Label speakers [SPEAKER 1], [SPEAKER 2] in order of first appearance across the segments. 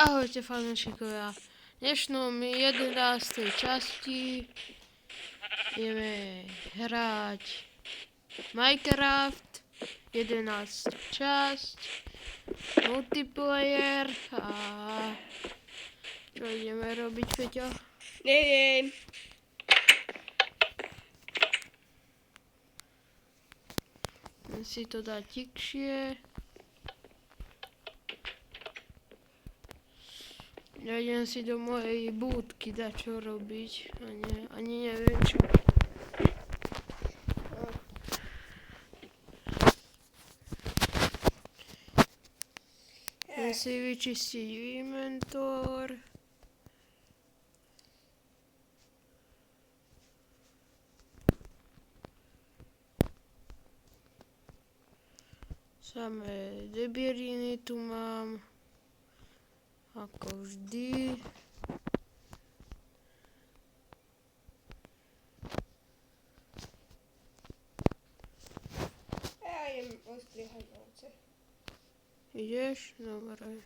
[SPEAKER 1] Ahojte fanúšikovia, v dnešnom 11. časti ideme hrať Minecraft, 11. časť, multiplayer a čo ideme robiť, Peťo?
[SPEAKER 2] Neviem.
[SPEAKER 1] Idem si to dať tikšie. Ja idem si do mojej búdky dať čo robiť, ani neviem čo. Idem si vyčistiť inventor. Samé debieriny tu mám. Ako vždy.
[SPEAKER 2] Ja idem ostriehať ovce.
[SPEAKER 1] Ideš? Dobre.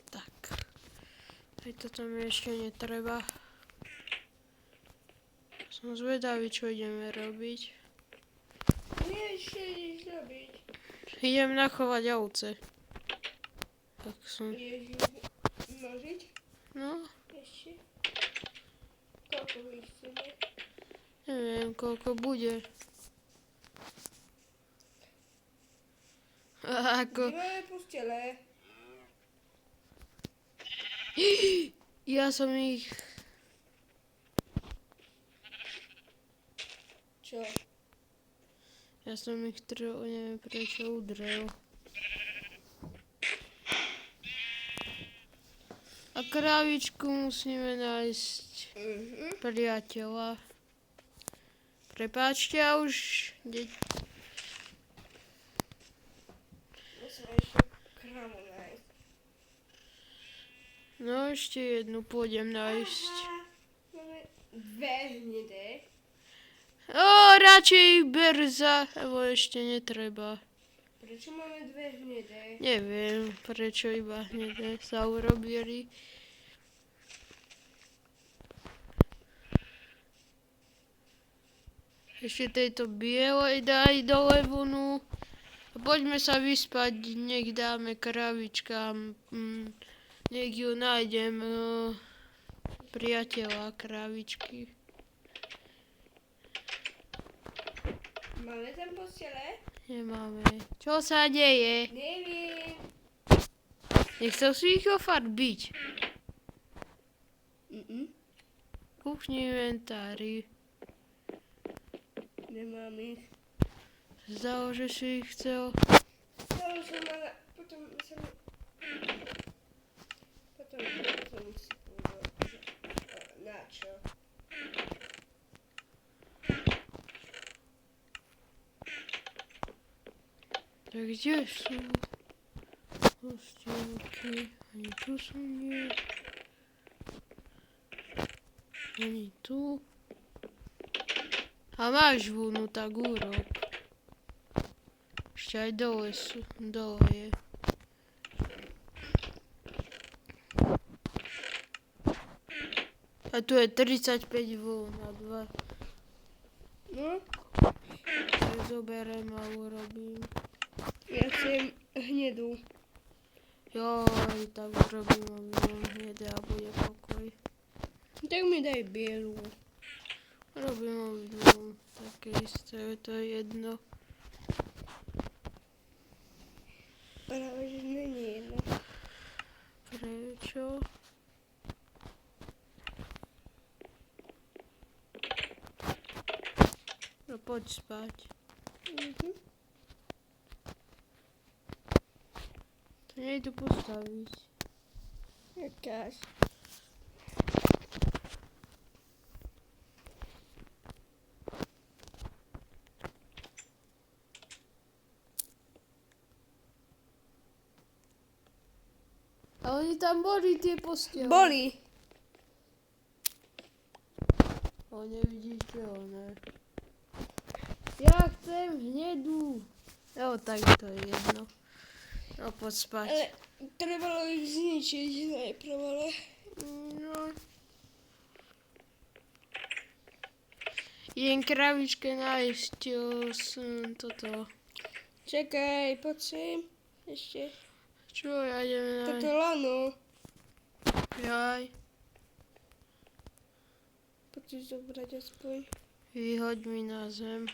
[SPEAKER 1] Tak. Aj toto mi ešte netreba. Som zvedavý, čo ideme robiť.
[SPEAKER 2] Nie, ešte ideš robiť.
[SPEAKER 1] Idem nachovať ovce. Tak som...
[SPEAKER 2] Ideš množiť?
[SPEAKER 1] No,
[SPEAKER 2] Ešte? Koľko ich chceme?
[SPEAKER 1] neviem, koľko bude. Ako...
[SPEAKER 2] Kde máme postele?
[SPEAKER 1] Ja som ich...
[SPEAKER 2] Čo?
[SPEAKER 1] Ja som ich neviem prečo udrel. A krávičku musíme nájsť priateľa. Prepáčte, ja už...
[SPEAKER 2] Musíme ešte kramu nájsť.
[SPEAKER 1] No ešte jednu pôjdem nájsť.
[SPEAKER 2] Aha, máme dve hnedé.
[SPEAKER 1] Radšej berza, lebo ešte netreba.
[SPEAKER 2] Prečo máme dve hnedé?
[SPEAKER 1] Neviem, prečo iba hnedé sa urobili. Ešte tejto bielej daj do levunu. A poďme sa vyspať, nech dáme kravičkám. Nech ju nájdem, priateľa kravičky.
[SPEAKER 2] Máme tam postele?
[SPEAKER 1] Nemáme. Čo sa deje?
[SPEAKER 2] Neviem.
[SPEAKER 1] Nechcel si ich ofarbiť. Kuchni inventári.
[SPEAKER 2] Nemám ich.
[SPEAKER 1] Zdalo, že si ich chcel.
[SPEAKER 2] Stalo som mala, potom som si povedal, že na čo?
[SPEAKER 1] Tak kde sú? Hostielky. Ani tu sú nie. Ani tu. A máš vúnu, tak urob. Ešte aj dole sú. Dole je. A tu je 35 vún a 2.
[SPEAKER 2] No,
[SPEAKER 1] Tak zoberiem a urobím.
[SPEAKER 2] ja chcem hnedú.
[SPEAKER 1] Joj, tak urobím a budem hnedé a bude pokoj.
[SPEAKER 2] Tak mi daj bielu.
[SPEAKER 1] Robím obidvom také isté, to je jedno.
[SPEAKER 2] Práve, že není jedno.
[SPEAKER 1] Prečo? No poď spať. To nejdu postaviť.
[SPEAKER 2] Jakáž.
[SPEAKER 1] A oni tam boli tie postele.
[SPEAKER 2] Boli.
[SPEAKER 1] O, nevidíte, ne. Ja chcem hnedú. Jo, tak to je jedno. No, poď spať.
[SPEAKER 2] Ale trebalo ich zničiť najprv, ale...
[SPEAKER 1] No. Idem kravičke nájsť toto.
[SPEAKER 2] Čakaj, poď sem. Ešte.
[SPEAKER 1] Čo ja idem
[SPEAKER 2] Toto
[SPEAKER 1] nájsť?
[SPEAKER 2] lano.
[SPEAKER 1] Jaj.
[SPEAKER 2] Poď si zobrať aspoň.
[SPEAKER 1] Vyhoď mi na zem.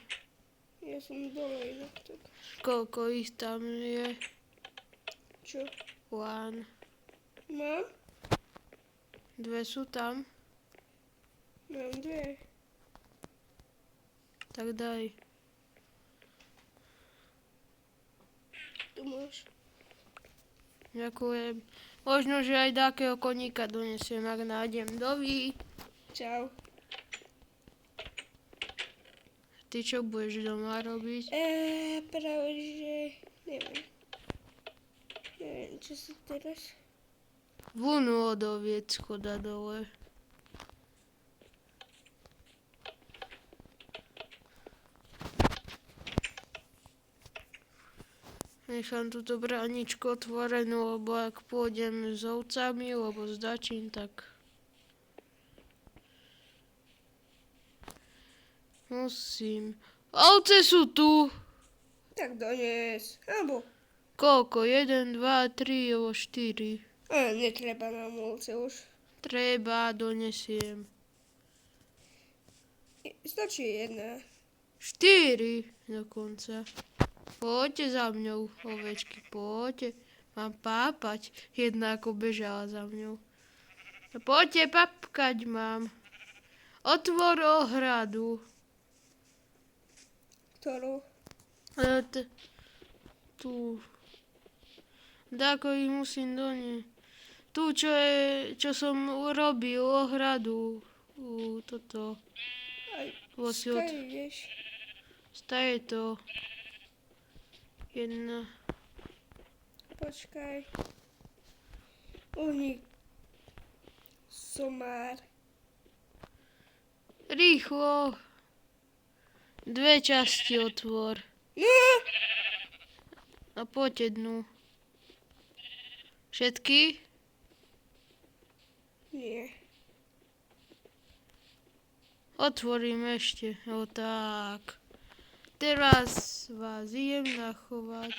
[SPEAKER 2] Ja som dole inak tak.
[SPEAKER 1] Koľko ich tam je?
[SPEAKER 2] Čo?
[SPEAKER 1] One.
[SPEAKER 2] Mám?
[SPEAKER 1] 2 sú tam?
[SPEAKER 2] Mám 2.
[SPEAKER 1] Tak daj.
[SPEAKER 2] Tu máš.
[SPEAKER 1] Ďakujem. Možno, že aj takého koníka donesiem, ak nájdem. Dovi.
[SPEAKER 2] Čau.
[SPEAKER 1] Ty čo budeš doma robiť?
[SPEAKER 2] Práve že... Neviem. Neviem, čo sa teraz...
[SPEAKER 1] Vunu od oviec choda dole. Nechám túto bráničku otvorenú, lebo ak pôjdem s ovcami, alebo s dačím, tak musím. Ovce sú tu!
[SPEAKER 2] Tak donies. Alebo...
[SPEAKER 1] Koľko? 1, 2, 3 alebo 4?
[SPEAKER 2] Netreba nám ovce už.
[SPEAKER 1] Treba, donesiem.
[SPEAKER 2] Stačí 1.
[SPEAKER 1] 4 dokonca. Poďte za mňou, ovečky, poďte. Mám pápať. Jedna ako bežala za mňou. No poďte, papkať mám. Otvor ohradu.
[SPEAKER 2] Ktorú?
[SPEAKER 1] Tu. Dáko ich musím doniesť. Tu, čo som urobil, ohradu. Toto.
[SPEAKER 2] Aj,
[SPEAKER 1] Vosiut.
[SPEAKER 2] skaj ideš.
[SPEAKER 1] Staje to. 1.
[SPEAKER 2] Počkaj. Uhník. Somár.
[SPEAKER 1] Rýchlo. 2 časti otvor. A poď jednu. Všetky?
[SPEAKER 2] Nie.
[SPEAKER 1] Otvorím ešte. O tak. Teraz vás idem nachovať.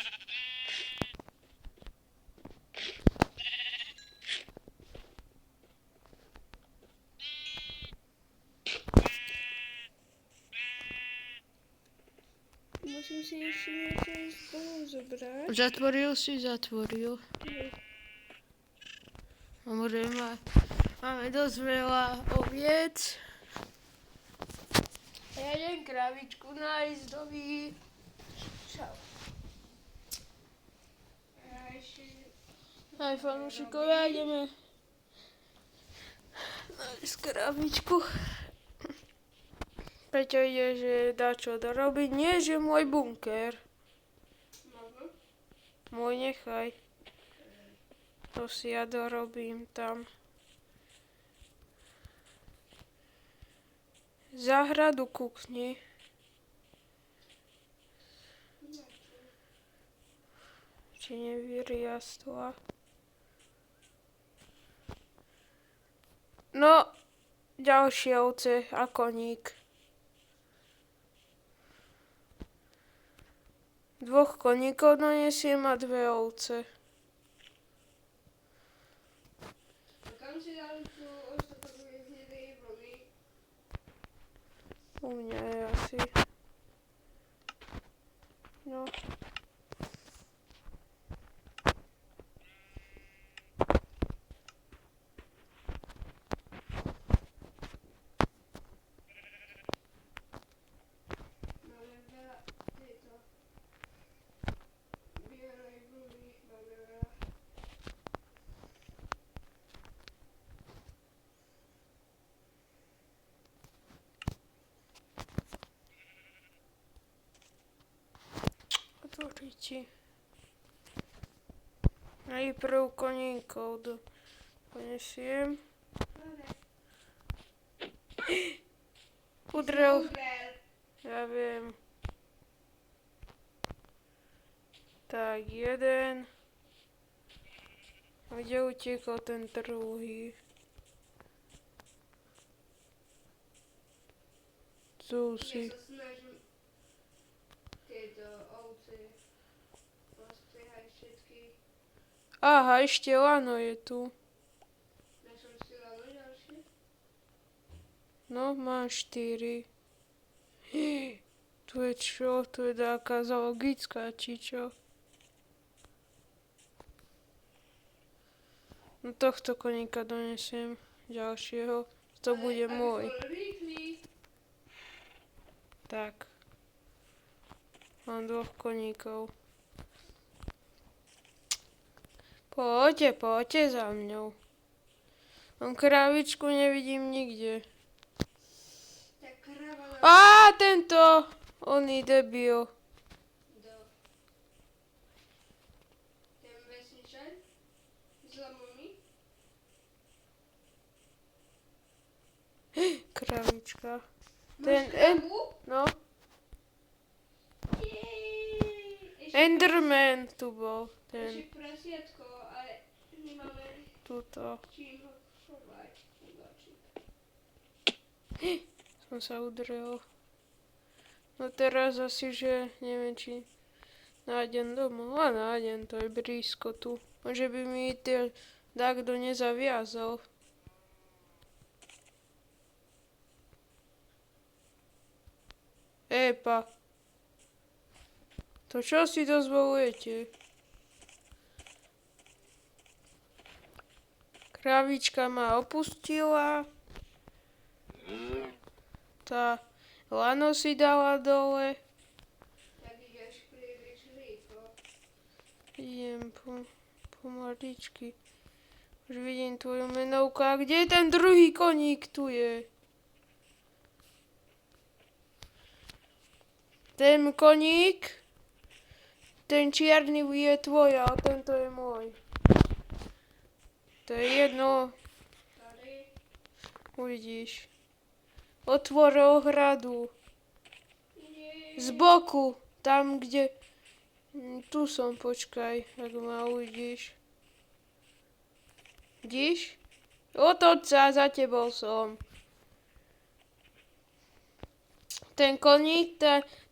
[SPEAKER 2] Musím si ešte niečo z toho zobrať.
[SPEAKER 1] Zatvoril si? Zatvoril. Máme dosť veľa oviec. Ja idem kravičku nájsť do
[SPEAKER 2] Čau.
[SPEAKER 1] Aj fanúšikovia, ideme nájsť kravičku. Peťo ide, že dá čo dorobiť. Nie, že môj bunker. Môj nechaj. To si ja dorobím tam. Záhradu kúkni. Či nevyriastla. No, ďalšie ovce a koník. 2 koníkov donesiem a 2 ovce.
[SPEAKER 2] Kam si dali tú ostatnú hnedej vlny?
[SPEAKER 1] U mňa je asi. No.
[SPEAKER 2] Máme veľa tejto bielej vlny. Máme veľa.
[SPEAKER 1] Otvoriť. Najprv koníkov ponesiem. Udrel. Ja viem. Tak, jeden. A kde utekol ten druhý? Tu
[SPEAKER 2] Ja
[SPEAKER 1] si.
[SPEAKER 2] sa snažím tieto ovce postrihať všetky.
[SPEAKER 1] Aha, ešte lano je tu.
[SPEAKER 2] Našom si lano ďalšie.
[SPEAKER 1] No, mám 4. Tu je čo? Tu je taká zoologická, či čo? No tohto koníka donesiem ďalšieho. To bude môj.
[SPEAKER 2] Aby bol rýchly.
[SPEAKER 1] Tak. Mám 2 koníkov. Poďte za mňou. Mám krávičku, nevidím nikde.
[SPEAKER 2] Tak krava na...
[SPEAKER 1] Á, tento! Oný debil.
[SPEAKER 2] Do. Ten vesničan. S lamami.
[SPEAKER 1] Kravička.
[SPEAKER 2] Máš
[SPEAKER 1] Ten
[SPEAKER 2] kravu?
[SPEAKER 1] No,
[SPEAKER 2] Jej.
[SPEAKER 1] Enderman tu bol.
[SPEAKER 2] Ešte
[SPEAKER 1] Ten,
[SPEAKER 2] prasiatko, ale nemáme
[SPEAKER 1] tuto.
[SPEAKER 2] čím ho chovať. Chudáčik.
[SPEAKER 1] Som sa udrel. No teraz asi, že neviem, či nájdem domov. A nájdem, to je blízko tu. Môže by mi takto nezaviazal. Epa. To čo si dozvolujete? Kravička ma opustila. Tá lano si dala dole.
[SPEAKER 2] Tak ideš príliš rýchlo.
[SPEAKER 1] Idem pomaličky. Už vidím tvoju menovku. A kde je ten druhý koník? Tu je. Ten koník, ten čierny je tvoj a tento je môj. To je jedno,
[SPEAKER 2] Tady.
[SPEAKER 1] uvidíš. Otvor ohradu.
[SPEAKER 2] Nie.
[SPEAKER 1] Z boku, tam kde... Tu som, počkaj, ak ma uvidíš. Vidíš? Otoč sa, za tebou som. Ten koník,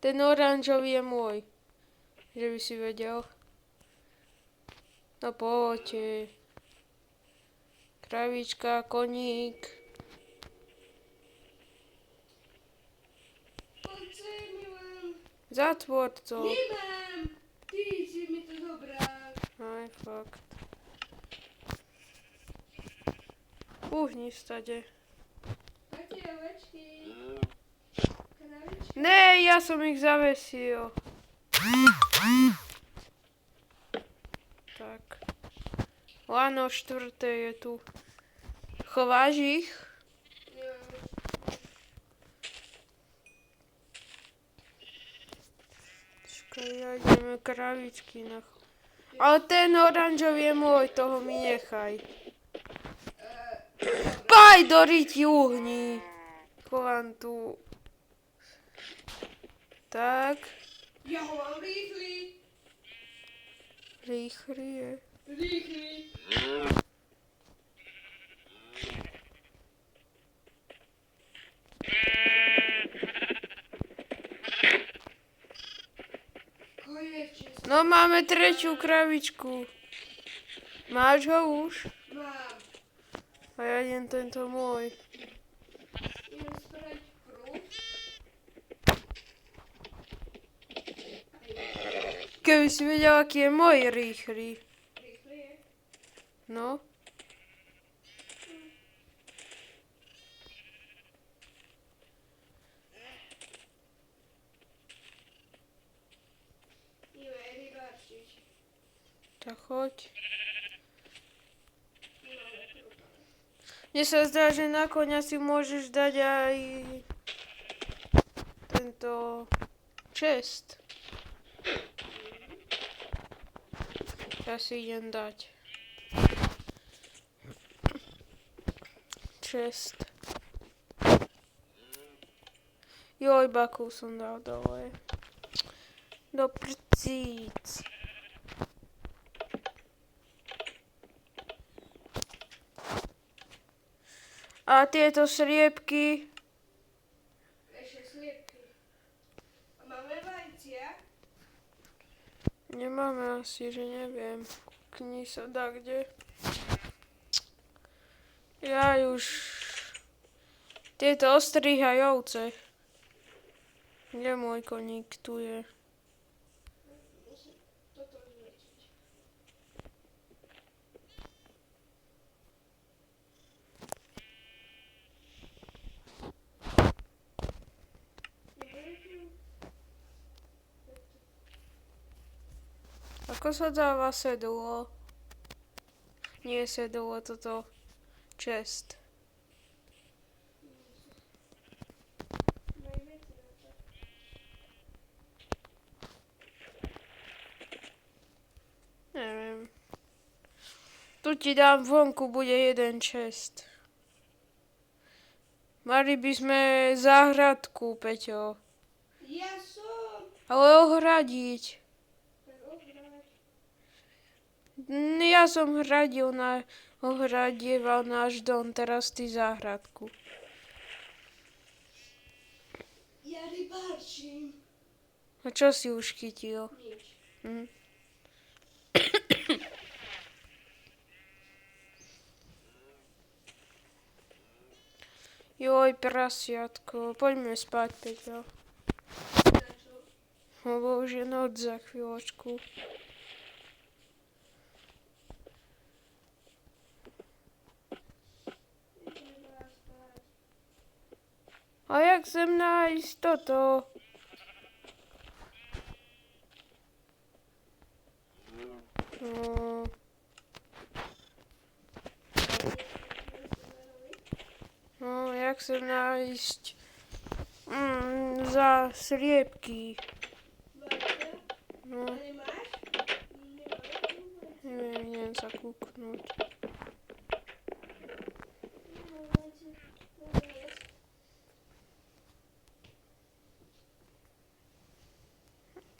[SPEAKER 1] ten oranžový je môj. Že by si vedel. No poďte. Kravička, koník.
[SPEAKER 2] Poď sem, nemám.
[SPEAKER 1] Zatvor to.
[SPEAKER 2] Nemám. Ty si mi to zobral.
[SPEAKER 1] Aj, fakt. Uhni stade.
[SPEAKER 2] Máte ovečky. Kravičky.
[SPEAKER 1] Ne, ja som ich zavesil. Tak. Lano, 4. je tu. Chováš ich?
[SPEAKER 2] Nemám.
[SPEAKER 1] Čakaj, ja ideme kravičky na... Ale ten oranžový je môj, toho mi nechaj. Paj do ryti uhni. Chovám tu. Tak.
[SPEAKER 2] Ja ho mám rýchly.
[SPEAKER 1] Rýchly je.
[SPEAKER 2] Rýchly. Konečne.
[SPEAKER 1] No máme 3. kravičku. Máš ho už?
[SPEAKER 2] Mám.
[SPEAKER 1] A ja idem tento môj.
[SPEAKER 2] Idem spraviť prúd.
[SPEAKER 1] Keby si vedel, aký je môj rýchly.
[SPEAKER 2] Rýchly je.
[SPEAKER 1] No.
[SPEAKER 2] Ideme rybáčiť.
[SPEAKER 1] Tak choď.
[SPEAKER 2] Nemáme prúd.
[SPEAKER 1] Mne sa zdá, že na koňa si môžeš dať aj tento čest. Ja si idem dať. Čest. Joj, baku som dal dole. Do prcíc. A tieto sliepky,
[SPEAKER 2] Ešte sliepky. A máme vajcia?
[SPEAKER 1] nemáme asi, že neviem. Kni sa dá kde. Ja už... Tieto ostrihajovce. Kde môj koník? Tu je.
[SPEAKER 2] Musím toto zväčšiť.
[SPEAKER 1] Ako sa dáva sedlo? Nie sedlo, toto čest.
[SPEAKER 2] Majú veci na to.
[SPEAKER 1] Neviem. Tu ti dám vonku, bude jeden čest. Mali by sme záhradku, Peťo.
[SPEAKER 2] Ja som.
[SPEAKER 1] Ale ohradiť.
[SPEAKER 2] Tak ohrať.
[SPEAKER 1] Ja som ohradieval náš dom, teraz ty záhradku.
[SPEAKER 2] Ja rybárčim.
[SPEAKER 1] A čo si už chytil?
[SPEAKER 2] Nič.
[SPEAKER 1] Hm. Joj, prasiatko, poďme spať, Peťo.
[SPEAKER 2] Na čo?
[SPEAKER 1] Lebo už je noc za chvíľočku.
[SPEAKER 2] Netreba spať.
[SPEAKER 1] A jak sem nájsť toto? No, no, jak sem nájsť za sliepky?
[SPEAKER 2] Vajcia?
[SPEAKER 1] No,
[SPEAKER 2] A nemáš?
[SPEAKER 1] neviem sa kúknúť.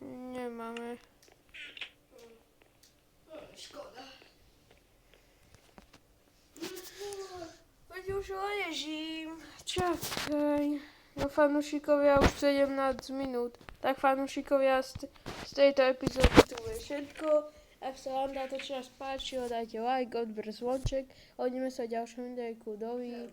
[SPEAKER 1] Nemáme.
[SPEAKER 2] Škoda.
[SPEAKER 1] Veď už ležím. Čakaj. No fanúšikovia už 17 minút. Tak fanúšikovia z tejto epizódy to je všetko. Ak sa vám táto časť páčila, dajte like, odber, zvonček. Uvidíme sa v ďalšom videjku. Dovi.